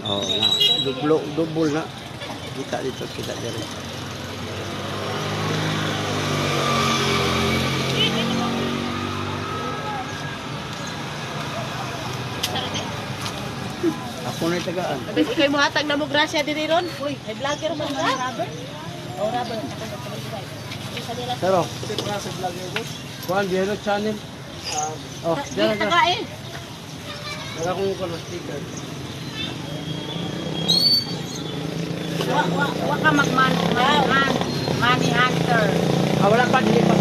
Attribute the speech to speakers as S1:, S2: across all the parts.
S1: Oh, na. Double na. Kita dito, kita dito. Ako na tagaan.
S2: Tapos ikaw mo hatag na mo grasya diri ron. Uy, may vlogger man ka. Oh, rubber.
S1: Pero, kuhan, Bielo Channel. Oh, dyan na.
S2: Tagain.
S1: Wala kong color sticker.
S2: Wa ka money hunter.
S1: Wala pa, hindi pa.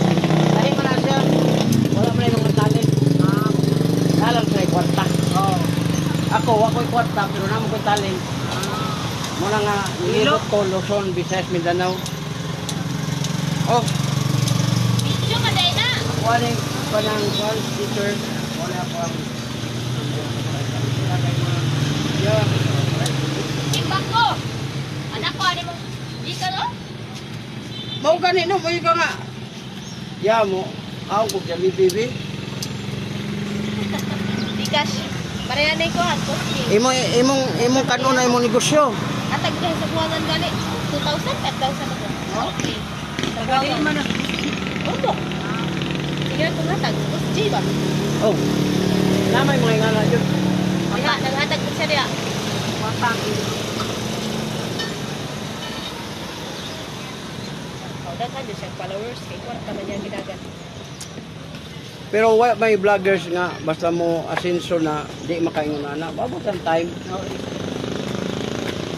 S1: Dahil pa na siya. Wala pa rin mga talent. Dalang sila kwarta. Ako, wako'y kwarta, pero naman ko'y talent. Muna nga, nilibot ko, Luzon, Visayas, Mindanao. Oh,
S2: Video ka day na.
S1: ako aning panang call, teacher. Wala ako ang... Yeah.
S2: Timbang ko. Anak ko, ano mo? Di ka no?
S1: Mau gani no, mau ka nga. Ya mo, ako kung kami bibi.
S2: Di cash. Parehanay ko at posting.
S1: Imong kanuna imong negosyo.
S2: Atag dahil sa buwangan gali. 2,000, 5,000 ako. Okay.
S3: Tagalin man na.
S2: Opo. Sige na kung hatag. Tapos G ba?
S1: Oh. Namay mga ingala dyan.
S2: Diha, naghatag ko siya diya.
S3: Watang.
S2: Daghan din siya followers. Kaya kwarta man niya ginagan.
S1: Pero wala may vloggers nga basta mo asenso na di makaingon na babot ang time.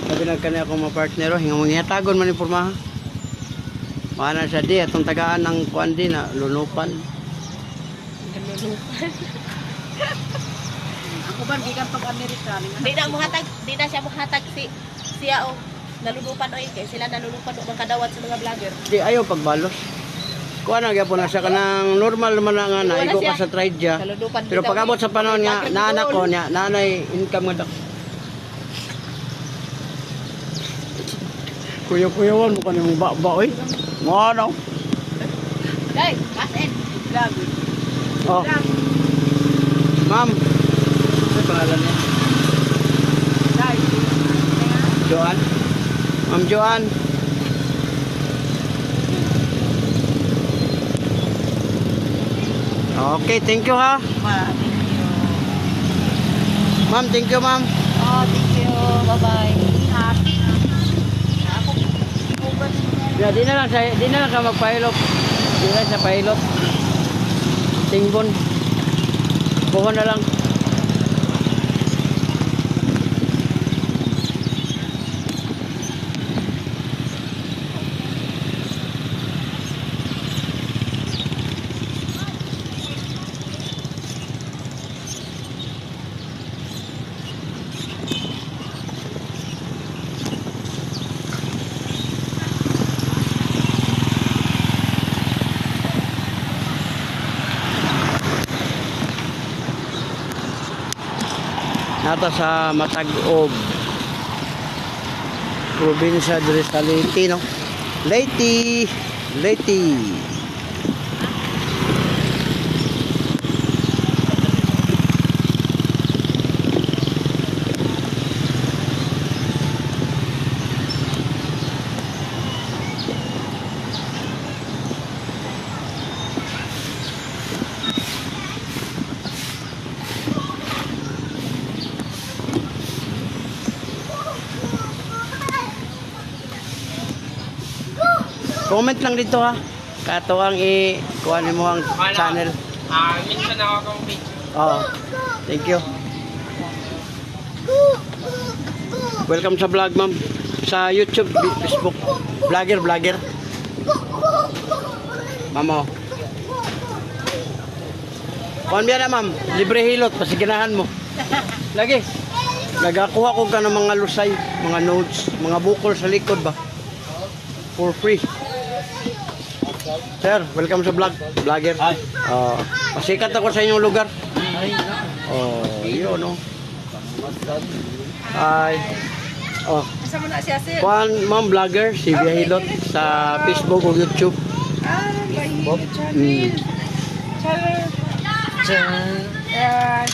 S1: Sabi nagkani ako mga partner hinga mga hatagon man imporma. Mana sa di atong tagaan ng kuan din na lunupan.
S2: Ganulupan.
S3: Ako ba gikan pag Amerika
S2: Di na mo hatag, di na siya mo hatag siya o nalulupan o kay sila nalulupan o makadawat sa mga vlogger.
S1: Di ayaw pagbalos. Kuha na gyapon na siya kanang normal man na nga na
S2: Wala
S1: igo
S2: siya.
S1: ka sa trade ja.
S2: Nalulupan
S1: Pero
S2: bitaw.
S1: pag-abot sa panahon nga
S2: Vlogger
S1: naanak ko
S2: doon.
S1: niya nanay income nga dak. Kuya-kuyawan mo kanang ba oy. Mo ano?
S2: Dai, asin.
S3: vlog.
S1: Oh. Ma'am. Ano pangalan niya?
S3: Dai.
S1: Joan. Ma'am Joan. Okay, thank you ha. Ma'am, thank you ma'am.
S2: Oh, thank you. Bye-bye.
S1: Ya, di na lang ka magpahilot. Di na sa pahilot. Tingbon. Buho na lang. Nata sa Matag-og probinsya diri sa Leyte no. Leyte. Comment lang dito ha. Kato ang kuha mo ang channel.
S3: Minsan ako kang page.
S1: Oo. Thank you. Welcome sa vlog ma'am. Sa YouTube, Facebook. Vlogger. Mamo. Kuhan biya na ma'am. Libre hilot. Pasiginahan mo. Lagi. Nagakuha ko ka ng mga lusay, mga notes, mga bukol sa likod ba? For free. Sir, welcome sa vlogger. Pasikat ako sa inyong lugar. Oh, yun no. Hi. Oh,
S3: Asa mo na siya sir?
S1: kuhan ma'am vlogger, si Biyahilot sa Facebook o YouTube.
S3: Bahilot channel. Channel.